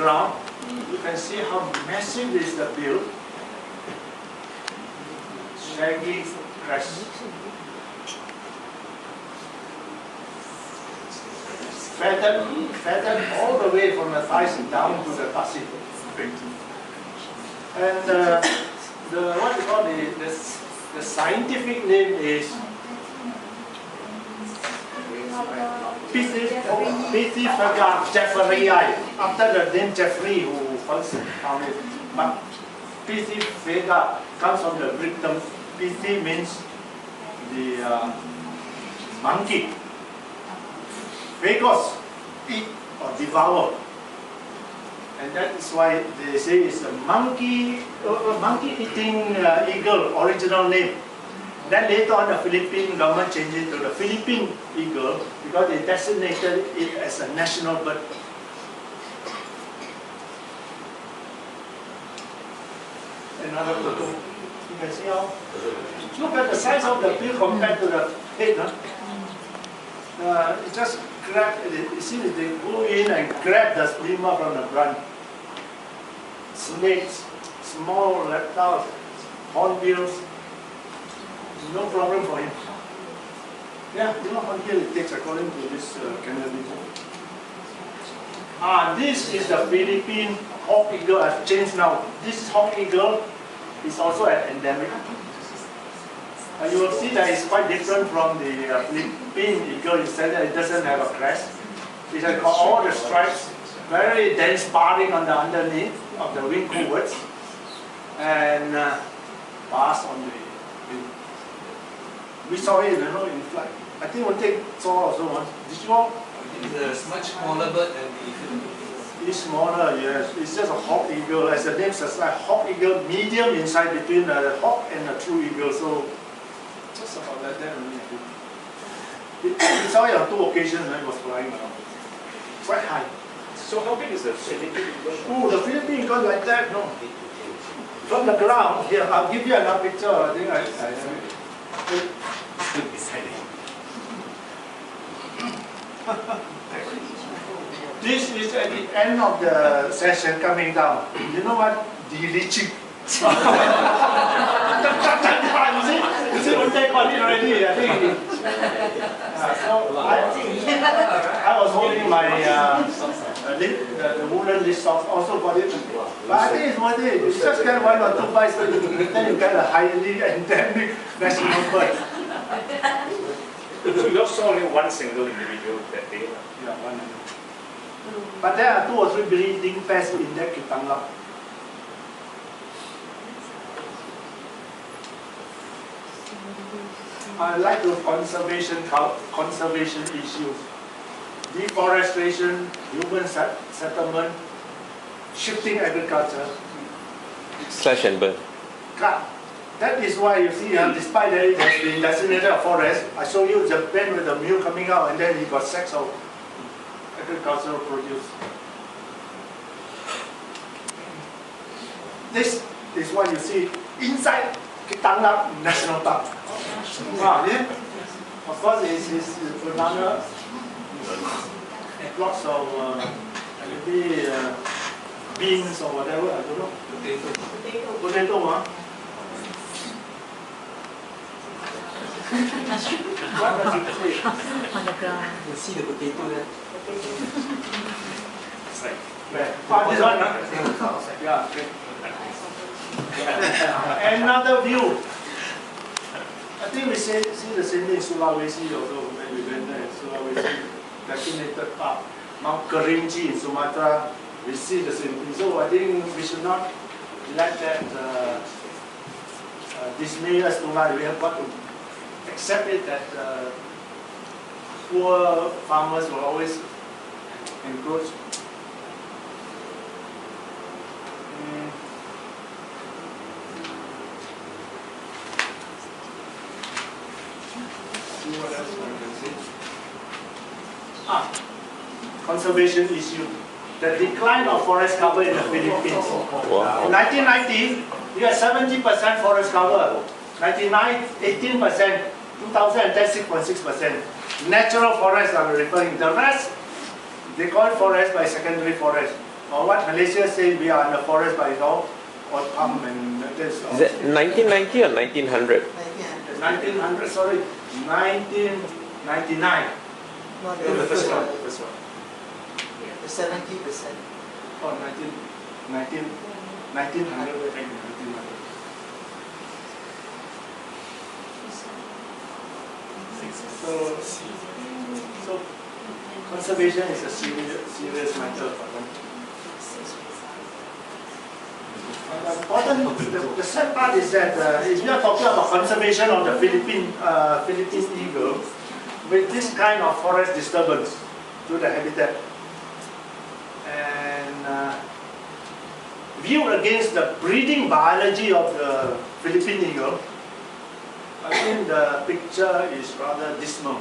ground, you can see how massive is the bill. Shaggy crest. Feathered all the way from the thighs down to the tussie. And what you call the scientific name is Pithecophaga jefferyi, after the name Jeffrey who first found it. But Pithecophaga comes from the Greek term. Pithe means the monkey. Phagos, eat or devour. And that is why they say it's a monkey-eating eagle, original name. Then later on the Philippine government changed it to the Philippine Eagle because they designated it as a national bird. Another photo. You can see how, look at the size of the bill compared to the head. It just grab, you see they go in and grab the swimmer from the front. Snakes, small reptiles, hornbills, no problem for him. Yeah, you know how here it takes according to this Canadian. This is the Philippine hawk eagle. I've changed now. This hawk eagle is also an endemic. You will see that it's quite different from the Philippine eagle. You said that it doesn't have a crest. It has got all the stripes, very dense barring on the underneath of the wing coverts, and bars on the wing. We saw it, in flight. I think we'll take saw also once. Did you all? It's a much smaller bird than the Philippine. It's smaller, yes. It's just a hawk eagle. As the name says, like hawk eagle, medium inside between the hawk and the true eagle. So just about that only. We saw it on 2 occasions when it was flying around. Quite high. So how big is the Philippine eagle? Oh, the Philippine eagle like that, no. From the ground, here, I'll give you another picture. I think I This is at the end of the session coming down. You know what? Deleaching. You see, we'll take on it already. I think. I was holding my the woolen list socks also got it. But I think it's worth it. You just get 1 or 2 bites, then you get a highly endemic national bird. So you saw only one single individual that day? Yeah, one. But there are 2 or 3 breeding pairs in that Kitangla. I like the conservation issues. Deforestation, human settlement, shifting agriculture. Slash and burn. That is why you see, despite that it has been designated a forest, I show you Japan with the milk coming out and then you got sacks of agricultural produce. This is what you see inside Kitangla National Park. Yeah. Of course, it's banana, lots of maybe beans or whatever, I don't know. Potato, huh? What does it say? On the ground. You see the potato there. It's like, Where? This one, huh? Yeah, okay. Another view. I think we see the same thing in Sulawesi also when we went there. Sulawesi, designated park. Mount Kerinci in Sumatra, we see the same thing. So I think we should not let that dismay us too much. We have got to accept it that poor farmers will always encroach. See what else one can see. Conservation issue. The decline of forest cover in the Philippines. Wow. In 1990, we had 70% forest cover. 99, 18%. 2010, 6.6%. Natural forests I'm referring. The rest, they call it forest by secondary forest. or what Malaysia say we are in the forest, but it's all palm and this. Is that 1990 or 1900? 1900, sorry, 1999. No, No, the first one. The 70%. Oh, 1900. So conservation is a serious matter for them. The sad part is that if you are talking about conservation of the Philippine eagle, with this kind of forest disturbance to the habitat, and viewed against the breeding biology of the Philippine eagle, I think the picture is rather dismal.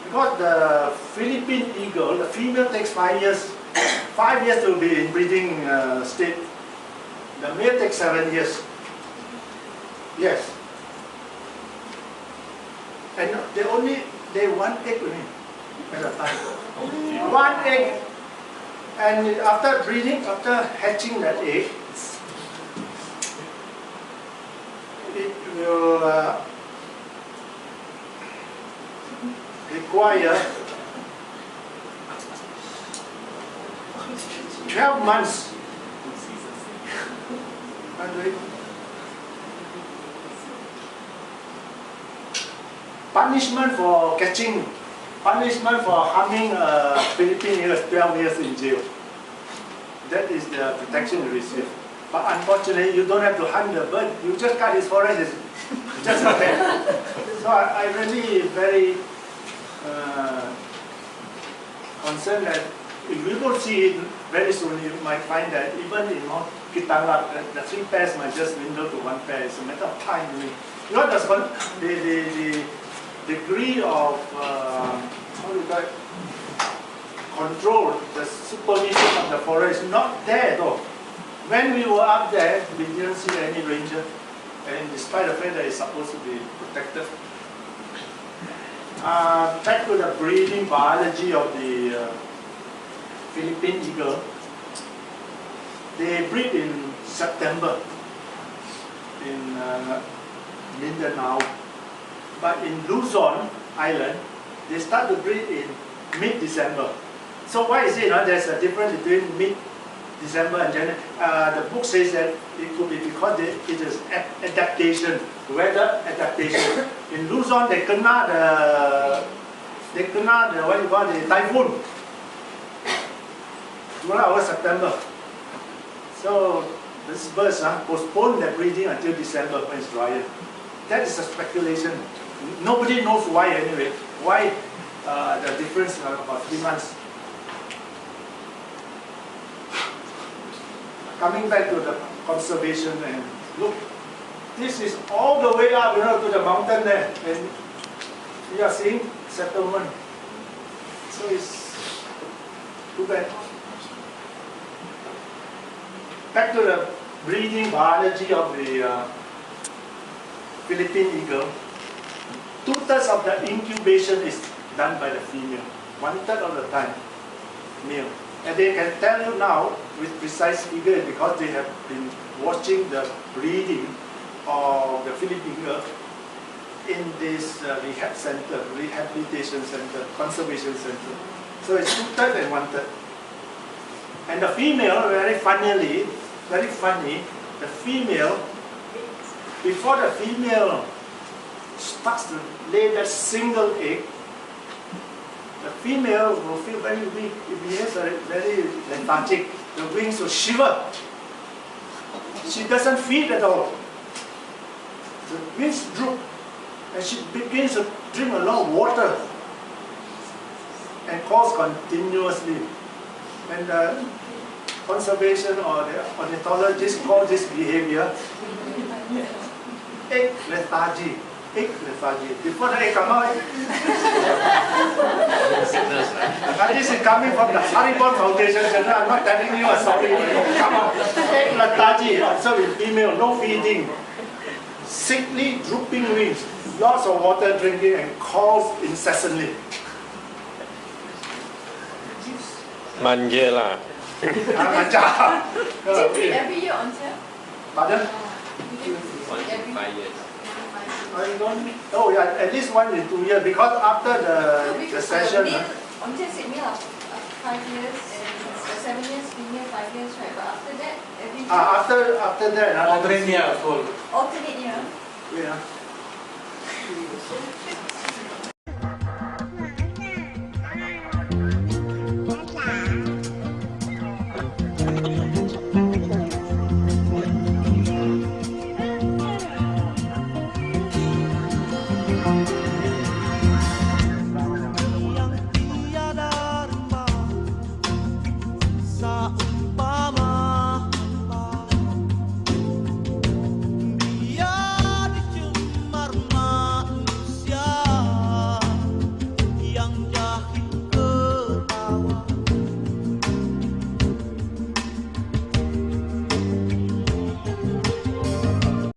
Because the Philippine eagle, the female takes 5 years, 5 years to be in breeding state. The male takes 7 years. Yes. And they one egg only at a time. One egg. And after breeding, after hatching that egg, it will require 12 months. Punishment for catching, punishment for harming a Philippine eagle is 12 years in jail. That is the protection you receive. But unfortunately, you don't have to hunt the bird. You just cut his forest. It's just like that. So I really very concerned that if we don't see it very soon, you might find that even in Mount Kitangak, the 3 pairs might just dwindle to 1 pair. It's a matter of time. You know, the degree of how do you call it? Control, the supervision of the forest is not there though. When we were up there, we didn't see any ranger, and despite the fact that it's supposed to be protected. Back to the breeding biology of the Philippine eagle. They breed in September in Mindanao, but in Luzon Island, they start to breed in mid-December. So why is it? There's a difference between mid-December and January. The book says that it could be because it is adaptation, weather adaptation. In Luzon, they kena the what you call the typhoon. July, August, September. So these birds postpone their breeding until December when it's drier. That is a speculation. Nobody knows why anyway. Why the difference about 3 months. Coming back to the conservation, and look, this is all the way up, to the mountain there, and you are seeing settlement. So it's too bad. Back to the breeding biology of the Philippine eagle. 2/3 of the incubation is done by the female. 1/3 of the time, male. And they can tell you now with precise figure because they have been watching the breeding of the Philippine eagle in this rehabilitation center, conservation center. So it's 2/3 and 1/3. And the female, very funny, the female, before the female starts to lay that single egg, the female will feel very weak. It behaves very lethargic. The wings will shiver. She doesn't feed at all. The wings droop, and she begins to drink a lot of water and calls continuously. And the conservation or the ornithologists call this behavior egg lethargy. Egg lethargy. Before the egg come out, this is coming from the Haribon Foundation. I'm not telling you a story. Come on. Egg lethargy. So in female, no feeding, sickly, drooping wings, lots of water drinking, and calls incessantly. Manja lah. Do you breed every year on sale? Pardon? You Once in every 5 years. I don't. Oh yeah, at least 1 in 2 years because after the session. On sale said male 5 years and 7 years, female 5 years, right? But after that, every year. After that, another Alternate year, full. Alternate year. Yeah.